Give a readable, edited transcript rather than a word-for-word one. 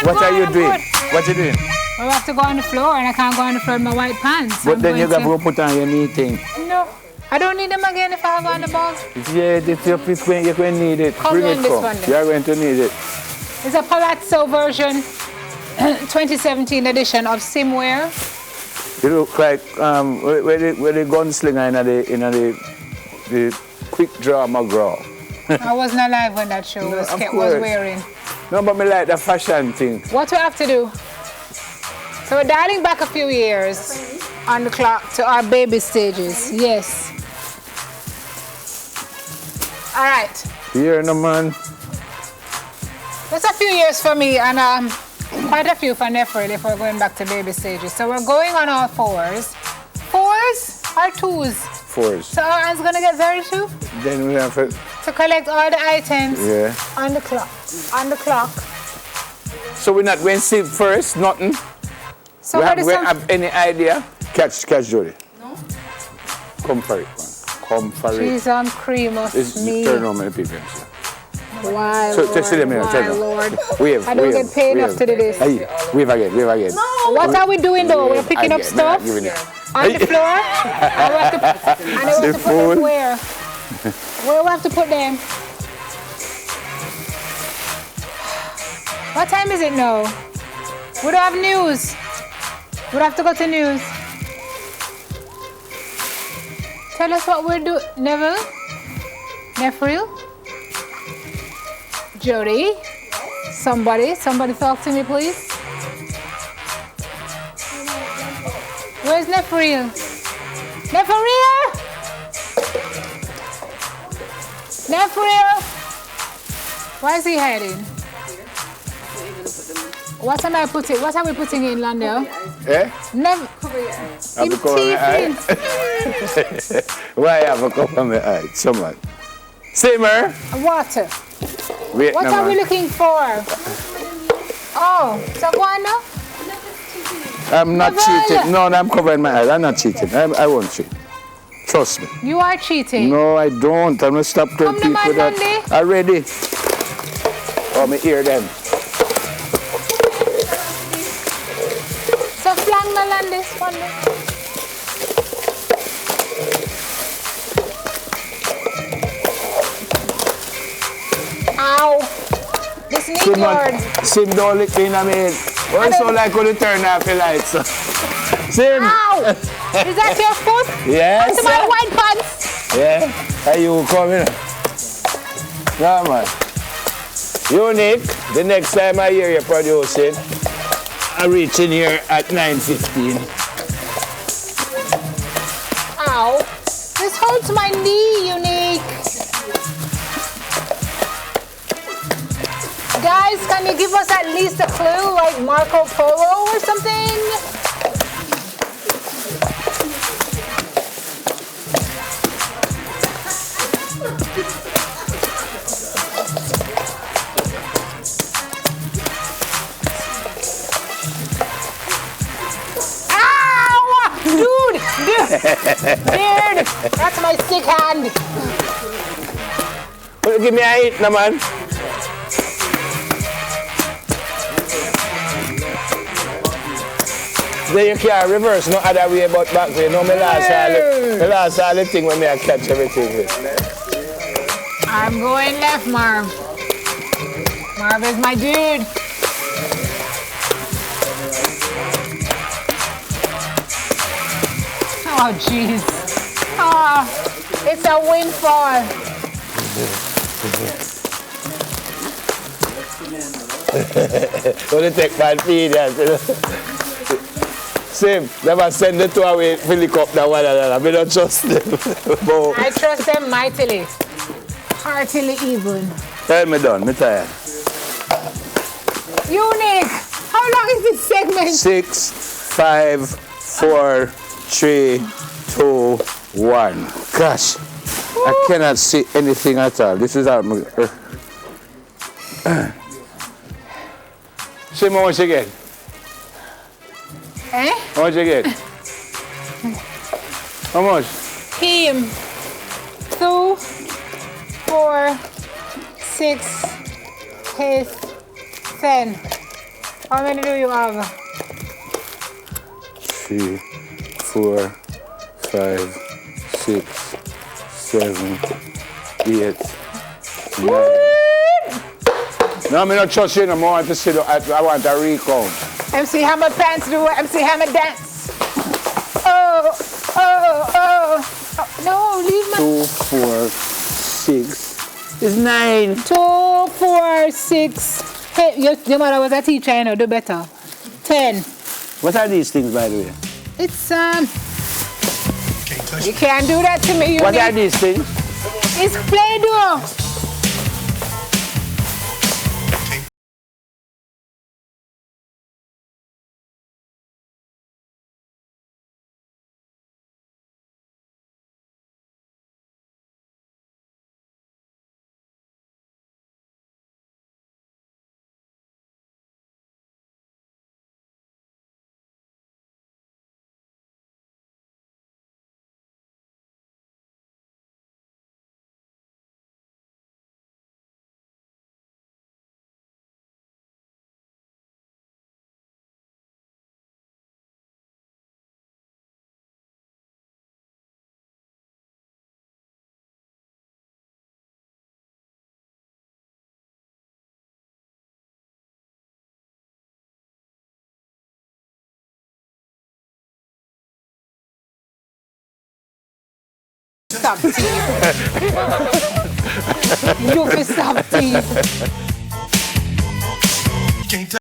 What are you doing? What are you doing? I have to go on the floor, and I can't go on the floor in my white pants. But then you got to put on your knee thing. No, I don't need them again if I go on the ball. Yeah, if you're going to need it. Come Bring on, it this come. one then. You're going to need it. It's a Palazzo version, 2017 edition of Simwear. You look like where the gunslinger in the quick draw McGraw. I wasn't alive when that show was wearing. No, but me like the fashion thing. What we have to do? So we're dialing back a few years on the clock to our baby stages. Yes. All right. Here, no man. That's a few years for me and quite a few for Nefril if we're going back to baby stages. So we're going on all fours. Fours or twos? Fours. So our aunt's gonna get 32? Then we have to collect all the items on the clock. On the clock. So we're not going to sit first, nothing? So we have any idea? Catch Jody. No. Come for it, man. Come for it. Cheese and cream of me. Turn on many people. Why, so, Lord, see them here, why, Lord. Wave, I don't get paid enough to do this. Hey, wave again. No. What are we doing though? We're picking up stuff on the floor. And we have to put them where? Where we have to put them? What time is it now? We don't have news. We have to go to news. Tell us what we're doing. Neville? Nefril? Jody? Somebody talk to me, please. Where's Nefril? Nefril! Nefril! Where is he heading? What am I putting? What are we putting in, Landell? Eh? Cover your eyes. Him teeth. Why have a cover my eye? Someone. Simmer. Water. Wait, what are we looking for? Oh, Saguana? I'm not cheating. No, I'm covering my eyes. I'm not cheating. I won't cheat. Trust me. You are cheating. No, I don't. I'm going to stop telling people that. Already. Oh, me hear them. So flang na lang this one. Ow. This knee guard. Sim don't lick me in the head. Why so like when you turn off the lights? Sim. Ow. Is that your foot? Yes. Onto my white pants. Yeah. Are you coming? Yeah, man. Unique. The next time I hear you producing, I reach in here at 9:15. Ow. This hurts my knee, Unique. Guys, can you give us at least a clue, like Marco Polo or something? Dude, that's my sick hand. Well, give me a hit, no, man. Then you can't reverse no other way but back way. No, me last all the thing when me I catch everything. I'm going left, Marv. Marv is my dude. Oh, jeez. Oh, it's a windfall. Only take my feet. Same. Never send the two away helicopter one another. I don't trust them. I trust them mightily. Heartily even. Tell me done. Me tired. Unique. How long is this segment? 6, 5, 4, 3, 2, 1. Gosh, I cannot see anything at all. This is how see how much you get? Eh? How much you get? How much? Him. 2, 4, 6, 8, 10. How many do you have? 3, 4, 5, 6, 7, 8, 9. No, I'm not trust you no more. I want to see. I want a recount. MC Hammer pants do it. MC Hammer dance. Oh, oh, oh, oh. No, leave my. 2, 4, 6. It's 9. 2, 4, 6. Hey, your mother was a teacher, you know, do better. 10. What are these things, by the way? It's, you can't do that to me. What are these things? It's Play-Doh. Stop teeth. You can stop teeth.